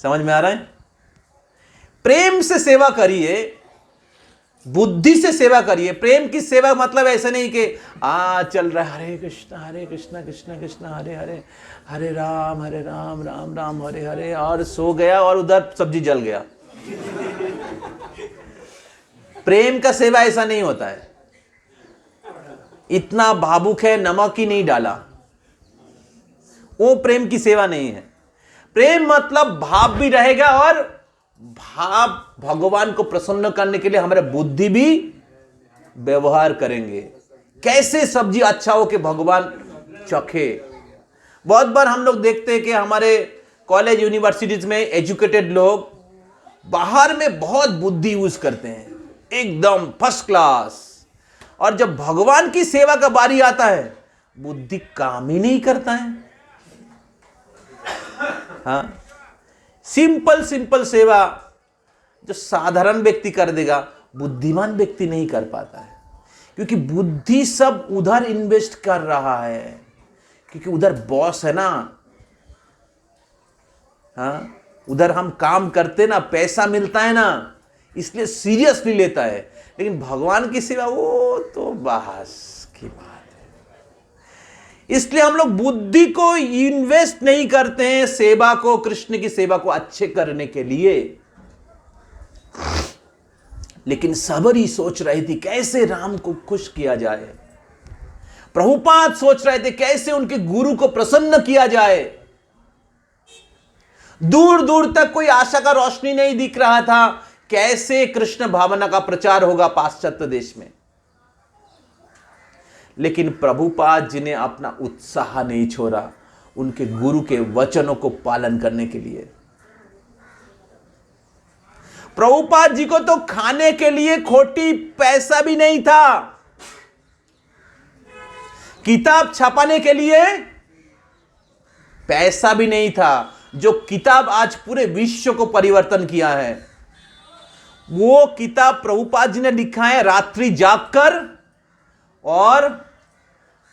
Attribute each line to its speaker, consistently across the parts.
Speaker 1: समझ में आ रहा है? प्रेम से सेवा करिए, बुद्धि से सेवा करिए। प्रेम की सेवा मतलब ऐसा नहीं कि चल रहा है हरे कृष्णा कृष्णा कृष्णा हरे हरे, हरे राम राम राम हरे हरे, और सो गया और उधर सब्जी जल गया। प्रेम का सेवा ऐसा नहीं होता है। इतना भावुक है, नमक ही नहीं डाला, वो प्रेम की सेवा नहीं है। प्रेम मतलब भाव भी रहेगा, और भाव भगवान को प्रसन्न करने के लिए हमारे बुद्धि भी व्यवहार करेंगे। कैसे सब्जी अच्छा हो कि भगवान चखे। बहुत बार हम लोग देखते हैं कि हमारे कॉलेज यूनिवर्सिटीज में एजुकेटेड लोग बाहर में बहुत बुद्धि यूज करते हैं, एकदम फर्स्ट क्लास, और जब भगवान की सेवा का बारी आता है बुद्धि काम ही नहीं करता है। हाँ, सिंपल सेवा जो साधारण व्यक्ति कर देगा, बुद्धिमान व्यक्ति नहीं कर पाता है, क्योंकि बुद्धि सब उधर इन्वेस्ट कर रहा है, क्योंकि उधर बॉस है ना। हाँ, उधर हम काम करते ना, पैसा मिलता है ना, इसलिए सीरियसली लेता है। लेकिन भगवान की सेवा वो तो बहस की बात है। इसलिए हम लोग बुद्धि को इन्वेस्ट नहीं करते हैं सेवा को, कृष्ण की सेवा को अच्छे करने के लिए। लेकिन सबरी सोच रही थी कैसे राम को खुश किया जाए। प्रभुपाद सोच रहे थे कैसे उनके गुरु को प्रसन्न किया जाए। दूर दूर तक कोई आशा का रोशनी नहीं दिख रहा था, कैसे कृष्ण भावना का प्रचार होगा पाश्चात्य देश में। लेकिन प्रभुपाद जी ने अपना उत्साह नहीं छोड़ा उनके गुरु के वचनों को पालन करने के लिए। प्रभुपाद जी को तो खाने के लिए खोटी पैसा भी नहीं था, किताब छपाने के लिए पैसा भी नहीं था। जो किताब आज पूरे विश्व को परिवर्तन किया है, वो किताब प्रभुपाद जी ने लिखा है रात्रि जागकर और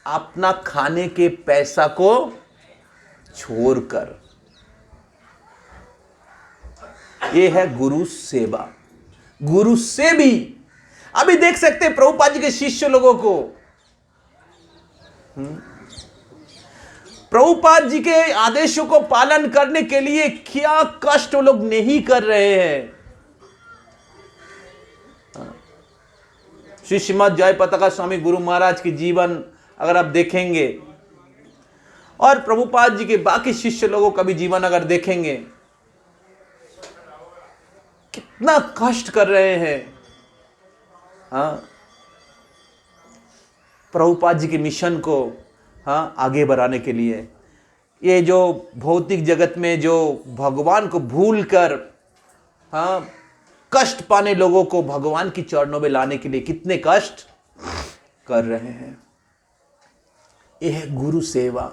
Speaker 1: अपना खाने के पैसा को छोड़कर। यह है गुरु सेवा। गुरु से भी अभी देख सकते हैं प्रभुपाद जी के शिष्य लोगों को, प्रभुपाद जी के आदेशों को पालन करने के लिए क्या कष्ट वो लोग नहीं कर रहे हैं। श्री श्रीमद जय पताका स्वामी गुरु महाराज की जीवन अगर आप देखेंगे, और प्रभुपाद जी के बाकी शिष्य लोगों का भी जीवन अगर देखेंगे, कितना कष्ट कर रहे हैं। हाँ, प्रभुपाद जी के मिशन को आगे बढ़ाने के लिए। ये जो भौतिक जगत में जो भगवान को भूलकर कष्ट पाने लोगों को भगवान की चरणों में लाने के लिए कितने कष्ट कर रहे हैं। यह है गुरु सेवा।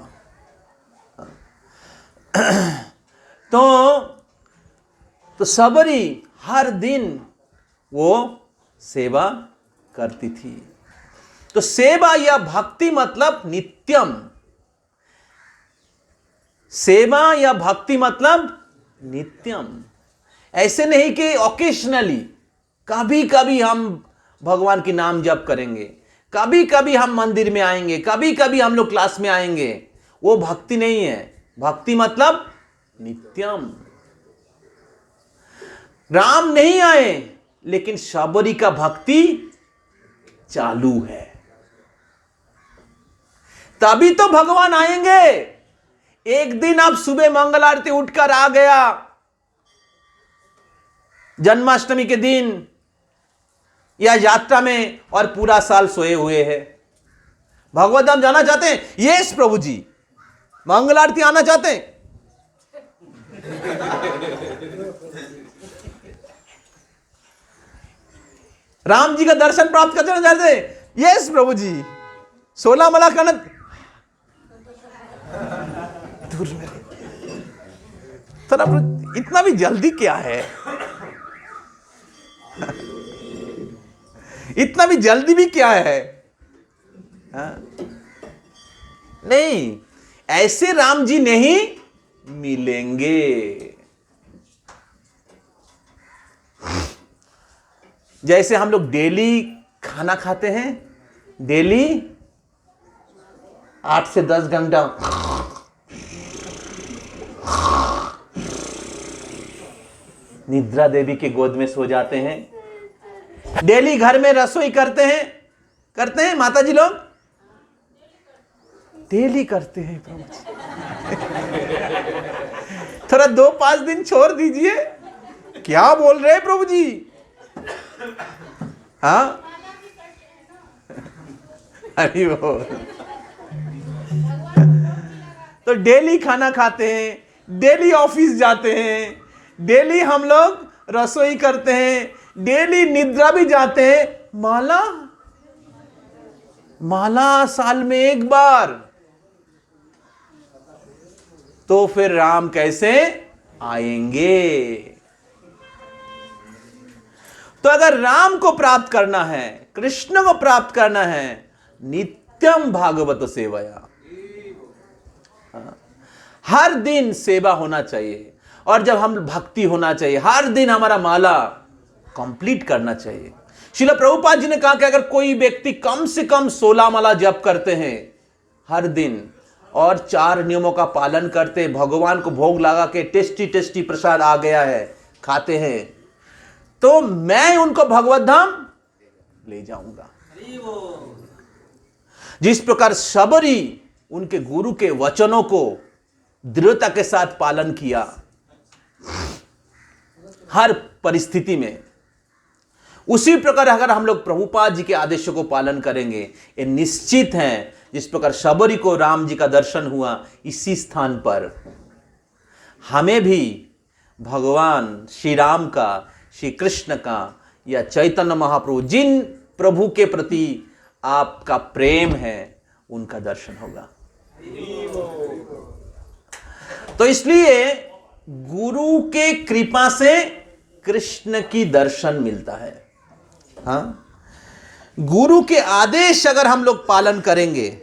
Speaker 1: तो सबरी हर दिन वो सेवा करती थी। तो सेवा या भक्ति मतलब नित्यम। सेवा या भक्ति मतलब नित्यम। ऐसे नहीं कि ओकेशनली, कभी कभी हम भगवान की नाम जप करेंगे, कभी कभी हम मंदिर में आएंगे, कभी कभी हम लोग क्लास में आएंगे, वो भक्ति नहीं है। भक्ति मतलब नित्यम। राम नहीं आए लेकिन सबरी का भक्ति चालू है, तभी तो भगवान आएंगे। एक दिन आप सुबह मंगल आरती उठकर आ गया, जन्माष्टमी के दिन या यात्रा में, और पूरा साल सोए हुए हैं। भगवत धाम जाना चाहते हैं? यस प्रभु जी। मंगल आरती आना चाहते हैं? राम जी का दर्शन प्राप्त करना चाहते हैं? यस प्रभु जी। 16 मला करना दूर में थोड़ा, इतना भी जल्दी क्या है? इतना भी जल्दी भी क्या है? नहीं, ऐसे राम जी नहीं मिलेंगे। जैसे हम लोग डेली खाना खाते हैं, डेली 8 से 10 घंटा निद्रा देवी के गोद में सो जाते हैं। डेली घर में रसोई करते हैं माता जी लोग, डेली करते हैं प्रभु जी। थोड़ा 2-5 दिन छोड़ दीजिए। क्या बोल रहे हैं प्रभु जी? हाँ, अरे वो तो डेली खाना खाते हैं, डेली ऑफिस जाते हैं, डेली हम लोग रसोई करते हैं, डेली निद्रा भी जाते हैं। माला साल में एक बार, तो फिर राम कैसे आएंगे? तो अगर राम को प्राप्त करना है, कृष्ण को प्राप्त करना है, नित्यम भागवत सेवया, हर दिन सेवा होना चाहिए। और जब हम भक्ति होना चाहिए, हर दिन हमारा माला कंप्लीट करना चाहिए। श्रील प्रभुपाद जी ने कहा कि अगर कोई व्यक्ति कम से कम 16 माला जप करते हैं हर दिन और 4 नियमों का पालन करते, भगवान को भोग लगा के टेस्टी प्रसाद आ गया है, खाते हैं, तो मैं उनको भगवत धाम ले जाऊंगा। जिस प्रकार शबरी उनके गुरु के वचनों को दृढ़ता के साथ पालन किया हर परिस्थिति में, उसी प्रकार अगर हम लोग प्रभुपाद जी के आदेशों को पालन करेंगे, ये निश्चित है जिस प्रकार शबरी को राम जी का दर्शन हुआ इसी स्थान पर, हमें भी भगवान श्री राम का, श्री कृष्ण का या चैतन्य महाप्रभु, जिन प्रभु के प्रति आपका प्रेम है, उनका दर्शन होगा। तो इसलिए गुरु के कृपा से कृष्ण की दर्शन मिलता है। हाँ, गुरु के आदेश अगर हम लोग पालन करेंगे,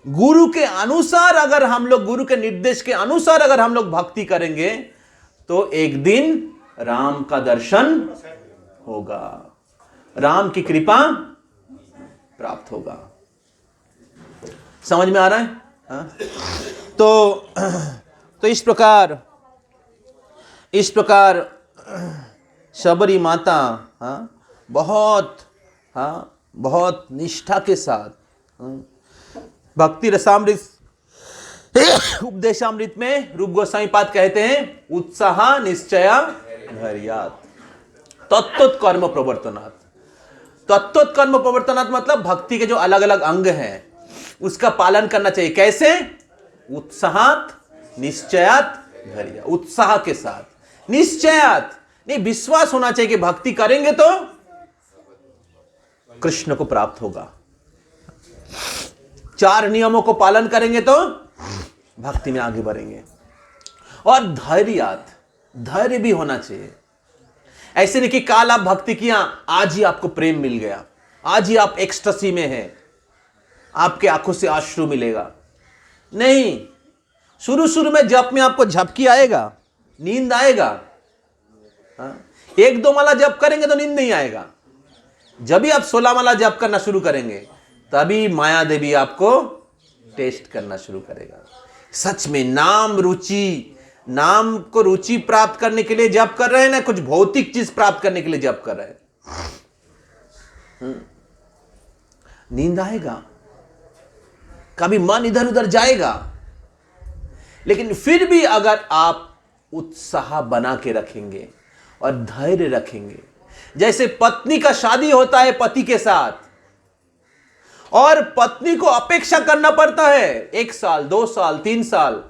Speaker 1: गुरु के अनुसार अगर हम लोग, गुरु के निर्देश के अनुसार अगर हम लोग भक्ति करेंगे, तो एक दिन राम का दर्शन होगा, राम की कृपा प्राप्त होगा। समझ में आ रहा है? हाँ? तो इस प्रकार शबरी माता बहुत निष्ठा के साथ भक्ति रसामृत उपदेशामृत में रूप गोस्वामी पाद कहते हैं, उत्साह निश्चया धैर्यात् तत्त्वत कर्म प्रवर्तनात्। तत्त्वत कर्म प्रवर्तनात् मतलब भक्ति के जो अलग अलग अंग हैं उसका पालन करना चाहिए। कैसे? उत्साहात निश्चयात धैर्य, उत्साह के साथ, निश्चयात नहीं, विश्वास होना चाहिए कि भक्ति करेंगे तो कृष्ण को प्राप्त होगा। 4 नियमों को पालन करेंगे तो भक्ति में आगे बढ़ेंगे। और धैर्यात, धैर्य भी होना चाहिए। ऐसे नहीं कि काल आप भक्ति किया, आज ही आपको प्रेम मिल गया, आज ही आप एक्सटेसी में हैं, आपके आंखों से अश्रु मिलेगा। नहीं, शुरू में जप में आपको झपकी आएगा, नींद आएगा। 1-2 माला जप करेंगे तो नींद नहीं आएगा। जब भी आप 16 माला जप करना शुरू करेंगे, तभी माया देवी आपको टेस्ट करना शुरू करेगा। सच में नाम को रुचि प्राप्त करने के लिए जप कर रहे हैं ना, कुछ भौतिक चीज प्राप्त करने के लिए जप कर रहे हैं। नींद आएगा, कभी मन इधर उधर जाएगा, लेकिन फिर भी अगर आप उत्साह बना के रखेंगे और धैर्य रखेंगे, जैसे पत्नी का शादी होता है पति के साथ, और पत्नी को अपेक्षा करना पड़ता है 1 साल, 2 साल, 3 साल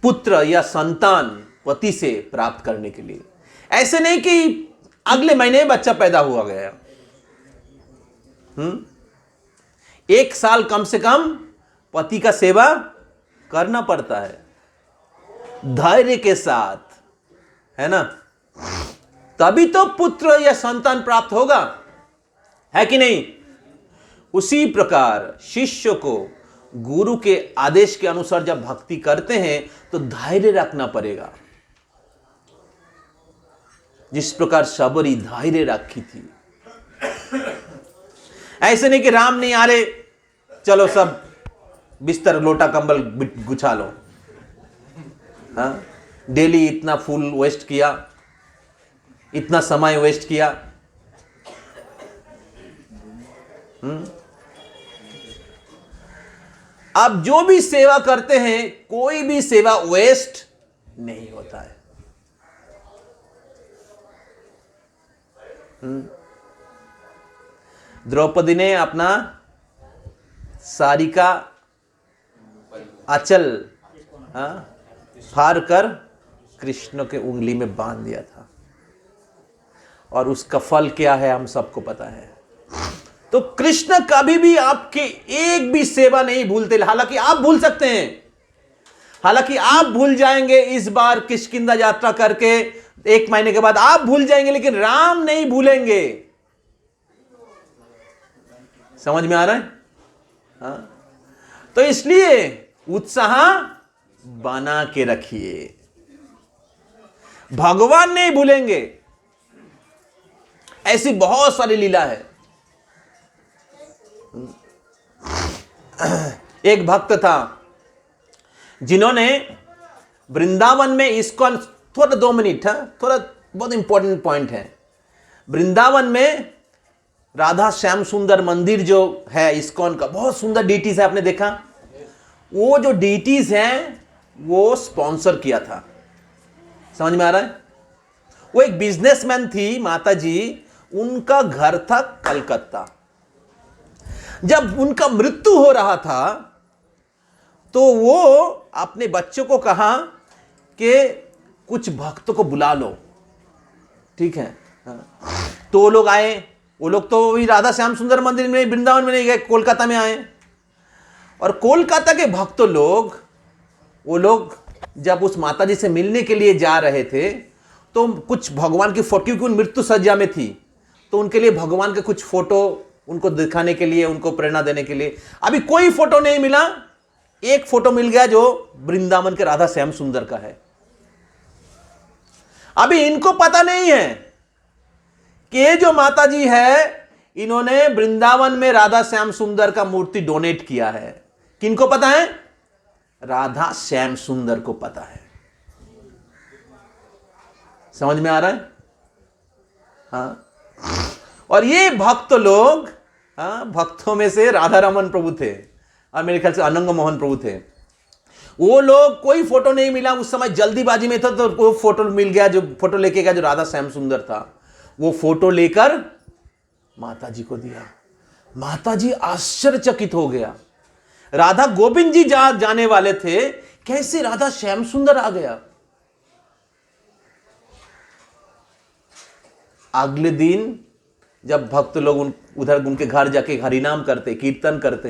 Speaker 1: पुत्र या संतान पति से प्राप्त करने के लिए। ऐसे नहीं कि अगले महीने बच्चा पैदा हुआ गया। 1 साल कम से कम पति का सेवा करना पड़ता है धैर्य के साथ, है ना, तभी तो पुत्र या संतान प्राप्त होगा, है कि नहीं? उसी प्रकार शिष्य को गुरु के आदेश के अनुसार जब भक्ति करते हैं तो धैर्य रखना पड़ेगा। जिस प्रकार सबरी धैर्य रखी थी। ऐसे नहीं कि राम नहीं आ रहे, चलो सब बिस्तर लोटा कंबल गुछा लो। हाँ, डेली इतना फूल वेस्ट किया, इतना समय वेस्ट किया। आप जो भी सेवा करते हैं, कोई भी सेवा वेस्ट नहीं होता है। द्रौपदी ने अपना साड़ी का आंचल फाड़ कर कृष्ण के उंगली में बांध दिया था, और उसका फल क्या है हम सबको पता है। तो कृष्ण कभी भी आपके एक भी सेवा नहीं भूलते। हालांकि आप भूल सकते हैं, हालांकि आप भूल जाएंगे इस बार किष्किंधा यात्रा करके 1 महीने के बाद आप भूल जाएंगे, लेकिन राम नहीं भूलेंगे। समझ में आ रहा है? हाँ? तो इसलिए उत्साह बना के रखिए, भगवान नहीं भूलेंगे। ऐसी बहुत सारी लीला है। एक भक्त था जिन्होंने वृंदावन में इस्कॉन, थोड़ा 2 मिनट है, थोड़ा बहुत इंपॉर्टेंट पॉइंट है। वृंदावन में राधा श्याम सुंदर मंदिर जो है इस्कॉन का, बहुत सुंदर डीटीज है, आपने देखा? वो जो डीटीज हैं वो स्पॉन्सर किया था। समझ में आ रहा है? वो एक बिजनेसमैन थी माता जी, उनका घर था कलकत्ता। जब उनका मृत्यु हो रहा था तो वो अपने बच्चों को कहा कि कुछ भक्तों को बुला लो, ठीक है? तो वो लोग आए। वो लोग तो वही राधा श्याम सुंदर मंदिर में, वृंदावन में नहीं गए, कोलकाता में आए। और कोलकाता के भक्त लोग, वो लोग जब उस माता जी से मिलने के लिए जा रहे थे तो कुछ भगवान की फोटो, क्योंकि मृत्यु सज्जा में थी, तो उनके लिए भगवान के कुछ फोटो उनको दिखाने के लिए, उनको प्रेरणा देने के लिए अभी कोई फोटो नहीं मिला। एक फोटो मिल गया जो वृंदावन के राधा श्याम सुंदर का है। अभी इनको पता नहीं है कि ये जो माता जी है, इन्होंने वृंदावन में राधा श्याम सुंदर का मूर्ति डोनेट किया है। किनको पता है? राधा श्याम सुंदर को पता है। समझ में आ रहा है? हाँ। और ये भक्त लोग, भक्तों में से राधा रमन प्रभु थे और मेरे ख्याल से अनंग मोहन प्रभु थे। वो लोग, कोई फोटो नहीं मिला उस समय, जल्दीबाजी में था, तो वो फोटो मिल गया, जो फोटो लेके गया जो राधा श्याम सुंदर था। वो फोटो लेकर माता जी को दिया। माता जी आश्चर्यचकित हो गया। राधा गोविंद जी जाने वाले थे, कैसे राधा श्याम सुंदर आ गया? अगले दिन जब भक्त लोग उधर उनके घर जाके हरिनाम करते, कीर्तन करते,